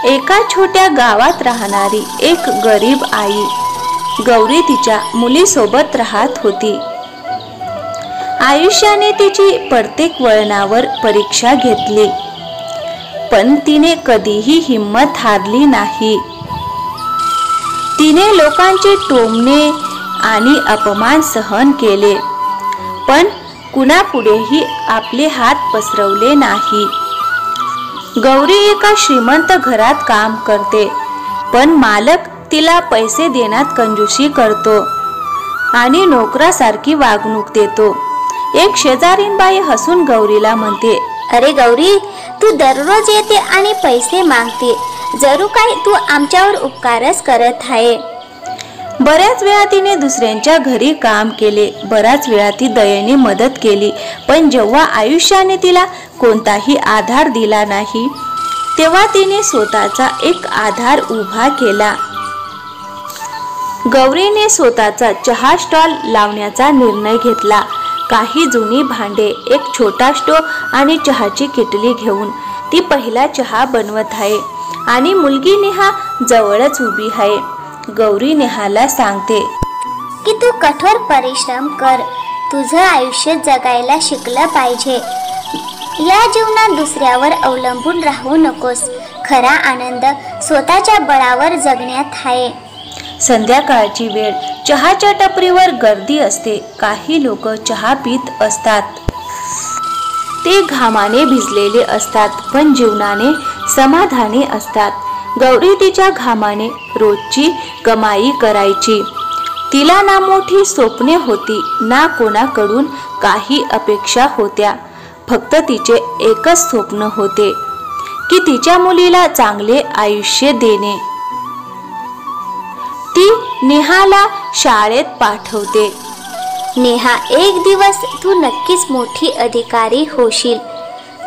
एका छोट्या गावात राहणारी एक गरीब आई गौरी तिच्या मुलीसोबत राहत होती. आयुष्याने तिची प्रत्येक वळणावर परीक्षा घेतली, पण तिने कधीही हिंमत हारली नाही. तिने लोकांचे टोमणे आणि अपमान सहन केले, पण कुणापुढेही आपले हात पसरवले नाही. गौरी एका श्रीमंत घरात काम करते, पण मालक तिला पैसे देण्यात कंजूसी करतो आणि नोकरासारखी वागणूक देतो. एक शेजारीण बाई हसून गौरीला म्हणते, अरे गौरी, तू दररोज येते आणि पैसे मागते, जरूर काय तू आमच्यावर उपकारच करत आहे. बऱ्याच वेळा तिने दुसऱ्यांच्या घरी काम केले, बऱ्याच वेळा ती दयेने मदत केली, पण जेव्हा आयुष्याने तिला कोणताही आधार दिला नाही, तेव्हा तिने स्वतःचा एक आधार उभा केला. गौरीने स्वतःचा चहा स्टॉल लावण्याचा निर्णय घेतला. काही जुनी भांडे, एक छोटा स्टोव्ह आणि चहाची किटली घेऊन ती पहिला चहा बनवत आहे आणि मुलगी नेहा जवळच उभी आहे. गौरी नेहाला सांगते की तू कठोर परिश्रम कर, तुझं आयुष्य जगायला शिकलं पाहिजे. या जीवनात दुसऱ्यावर अवलंबून राहू नकोस. खरा आनंद स्वतःच्या बळावर जगण्यात आहे. संध्याकाळची वेळ. चहाच्या टपरीवर गर्दी असते. काही लोक चहा पीत असतात. ते घामाने भिजलेले असतात, पण जीवनाने समाधानी असतात. गौरी तिच्या घामाने रोजची कमाई करायची. तिला ना मोठी स्वप्ने होती, ना कोणाकडून काही अपेक्षा होत्या. फक्त तिचे एकच स्वप्न होते की तिच्या मुलीला चांगले आयुष्य देणे. ती नेहाला शाळेत पाठवते. नेहा, एक दिवस तू नक्कीच मोठी अधिकारी होशील.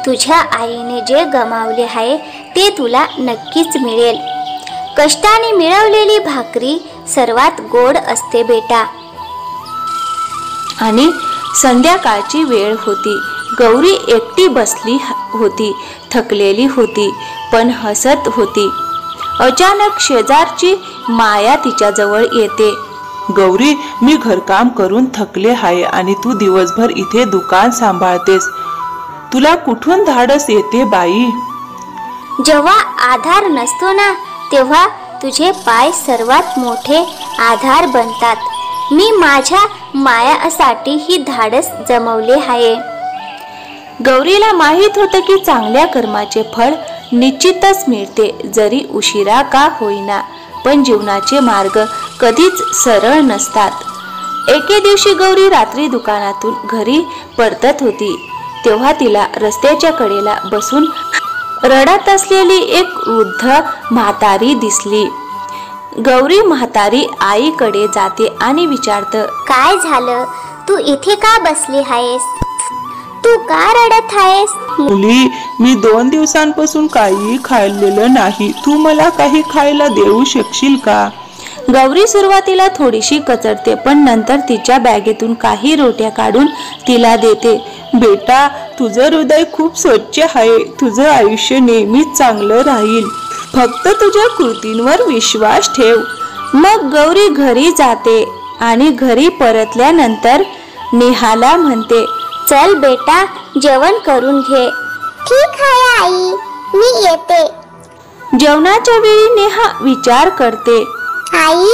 तुझ्या आईने जे गमावले आहे ते तुला नक्कीच मिळेल. कष्टाने मिळवलेली भाकरी सर्वात गोड असते बेटा. आणि संध्याकाळची वेळ होती. गौरी एकटी बसली होती, थकलेली होती, पण हसत होती. अचानक शेजारची माया तिच्याजवळ येते. गौरी, मी घरकाम करून थकले आहे आणि तू दिवसभर इथे दुकान सांभाळतेस. तुला कुठून धाडस येते बाई? जेव्हा आधार नसतो ना, तेव्हा तुझे पाय सर्वात मोठे आधार बनतात. मी माझ्या मायासाठी ही धाडस जमवले आहे. गौरीला माहीत होतं की चांगल्या कर्माचे फळ निश्चितच मिळते, जरी उशिरा का होईना. पण जीवनाचे मार्ग कधीच सरळ नसतात. एके दिवशी गौरी रात्री दुकानातून घरी परतत होती, तेव्हा तिला रस्त्याच्या कडेला बसून रडत असलेली एक वृद्ध म्हातारी दिसली. गौरी म्हातारी आईकडे जाते आणि विचारते, काय झालं? तू इथे का बसली आहेस? तू का रडत आहेस? मुली, मी 2 दिवसांपासून काही खाल्लेलं नाही. तू मला काही खायला देऊ शकशील का? गौरी सुरुवातीला थोडीशी कचरते, पण नंतर तिच्या बॅगेतून काही रोट्या काढून तिला देते. बेटा, तुझं हृदय खूप स्वच्छ आहे. तुझं आयुष्य नेहमीच चांगलं राहील. फक्त तुझ्या कृतींवर विश्वास ठेव. मग गौरी घरी जाते आणि घरी परतल्यानंतर नेहाला म्हणते, चल बेटा, जेवण करून घे. ठीक आहे आई, मी येते. जेवणाच्या वेळी नेहा विचार करते, आई,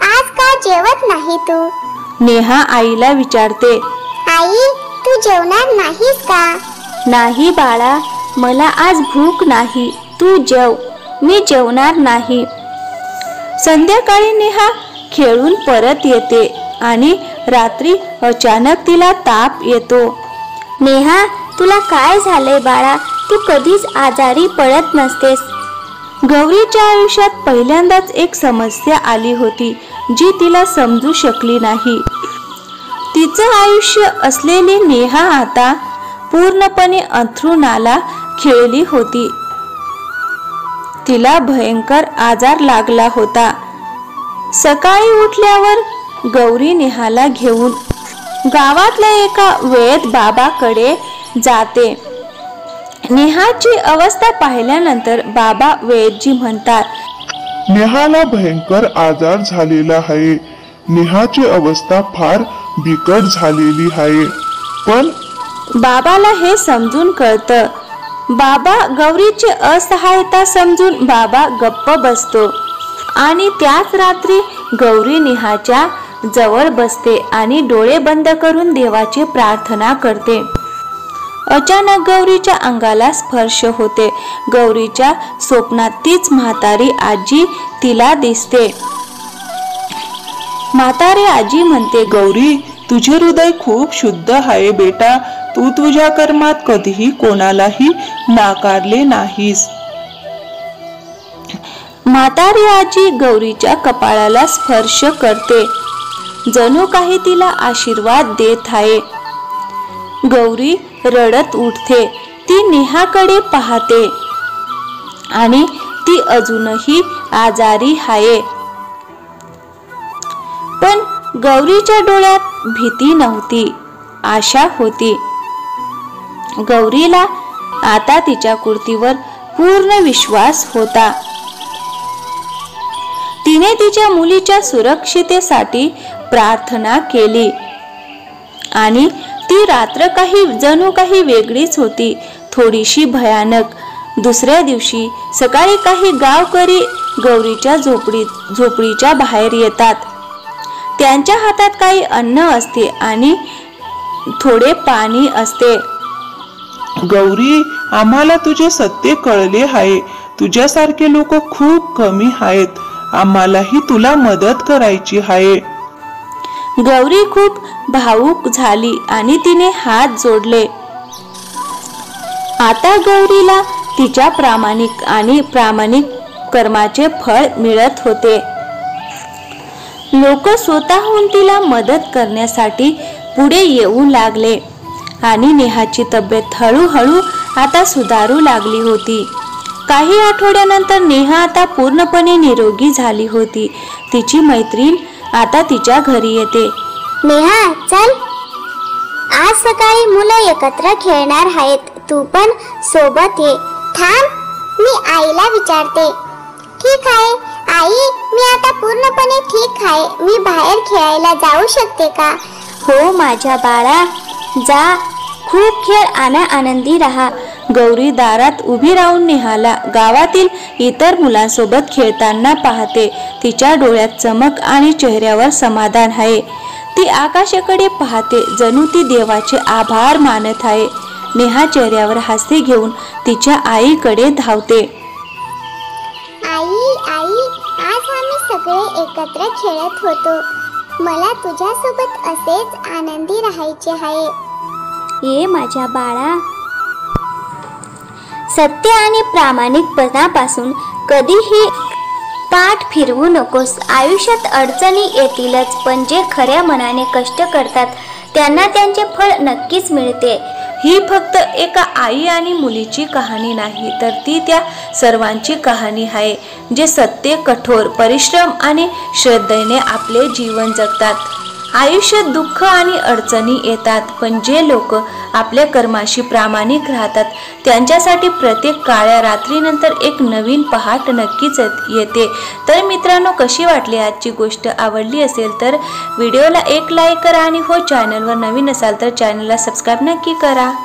आज का जेवत नाही तू? नेहा आईला विचारते, आई, तू जेवणार नाहीस का? नाही बाळा, मला आज भूक नाही. तू जेव. मी जेवणार नाही. संध्याकाळी नेहा खेळून परत येते आणि रात्री अचानक तिला ताप येतो. नेहा, तुला काय झालंय बाळा? तू कधीच आजारी पडत नसतेस. गौरीच्या आयुष्यात पहिल्यांदाच एक समस्या आली होती जी तिला समजू शकली नाही. तिचं आयुष्य असलेली नेहा आता पूर्णपणे अंथरुणाला खिळली होती. तिला भयंकर आजार लागला होता. सकाळी उठल्यावर गौरी नेहाला घेऊन गावातल्या एका वेद बाबाकडे जाते. नेहाची अवस्था पाहिल्यानंतर बाबा वैद्यजी म्हणतात, नेहाला भयंकर आजार झालेला आहे. नेहाची अवस्था फार बिकट झालेली आहे. पण बाबाला हे समजून कळतं. बाबा गौरीची असहायता समजून बाबा गप्प बसतो आणि त्याच रात्री गौरी नेहाच्या जवळ बसते आणि डोळे बंद करून देवाची प्रार्थना करते. अचानक गौरीच्या अंगाला स्पर्श होते. गौरीच्या स्वप्नात तीच म्हातारी आजी तिला दिसते. म्हातारी आजी म्हणते, गौरी, तुझे हृदय खूप शुद्ध आहे बेटा. तू तुझ्या कर्मात कधीही कोणालाही नाकारले नाहीस. म्हातारी आजी गौरीच्या कपाळाला स्पर्श करते, जणू काही तिला आशीर्वाद देत आहे. गौरी रडत उठते. ती नेहाकडे पाहते आणि ती अजूनही आजारी आहे. पण गौरीच्या डोळ्यात भीती नव्हती, आशा होती. गौरीला आता तिच्या कृतीवर पूर्ण विश्वास होता. तिने तिच्या मुलीच्या सुरक्षिततेसाठी प्रार्थना केली आणि ती रात्र जणू काही वेगळीच होती, थोडीशी भयानक. दुसऱ्या दिवशी सकाळी काही गावकरी गौरीच्या झोपडीच्या बाहेर येतात. त्यांच्या हातात काही अन्न असते आणि थोडे पाणी असते. गौरी, आम्हाला तुझे सत्य कळले आहे. तुझ्यासारखे लोक खूप कमी आहेत. आम्हालाही तुला मदत करायची आहे. गौरी खूप भावूक झाली आणि तिने हात जोडले. आता गौरीला तिच्या प्रामाणिक कर्माचे फळ मिळत होते. लोक स्वतःहून तिला मदत करण्यासाठी पुढे येऊ लागले आणि नेहाची तब्येत हळूहळू आता सुधारू लागली होती. काही आठवड्यानंतर नेहा आता पूर्णपणे निरोगी झाली होती. तिची मैत्रीण आता तिच्या घरी येते. नेहा, चल, आज सकाळी मुलं एकत्र खेळणार आहेत. तू पण सोबत ये. थांब, मी आईला विचारते. ठीक आहे आई, मी आता पूर्णपणे ठीक आहे. मी बाहेर खेळायला जाऊ शकते का? हो माझ्या बाळा, जा, खूप खेळ आणि आनंदी राहा. गौरी दारात उभी राहून नेहाला गावातील इतर मुलांसोबत खेळताना पाहते. तिच्या डोळ्यात चमक आणि चेहऱ्यावर समाधान आहे. ती आकाशाकडे पाहते, जणू ती देवाचे आभार मानत आहे. नेहा चेहऱ्यावर हास्य घेऊन तिच्या आईकडे धावते. आई, आज आम्ही सगळे एकत्र खेळत होतो. मला तुझ्यासोबत असेच आनंदी राहायचे आहे. ये माझ्या बाळा. सत्य आणि प्रामाणिकपणापासून कधीही पाठ फिरवू नकोस. आयुष्यात अडचणी येतीलच, पण जे खऱ्या मनाने कष्ट करतात त्यांना त्यांचे फळ नक्कीच मिळते. ही फक्त एका आई आणि मुलीची कहाणी नाही, तर ती त्या सर्वांची कहाणी आहे जे सत्य, कठोर परिश्रम आणि श्रद्धेने आपले जीवन जगतात. आयुष्यात दुःख आणि अडचणी येतात, पण जे लोक आपल्या कर्माशी प्रामाणिक राहतात त्यांच्यासाठी प्रत्येक काळ्या रात्रीनंतर एक नवीन पहाट नक्कीच येते. तर मित्रांनो, कशी वाटली आजची गोष्ट? आवडली असेल तर व्हिडिओला एक लाईक करा आणि हो, चॅनलवर नवीन असाल तर चॅनलला सबस्क्राईब नक्की करा.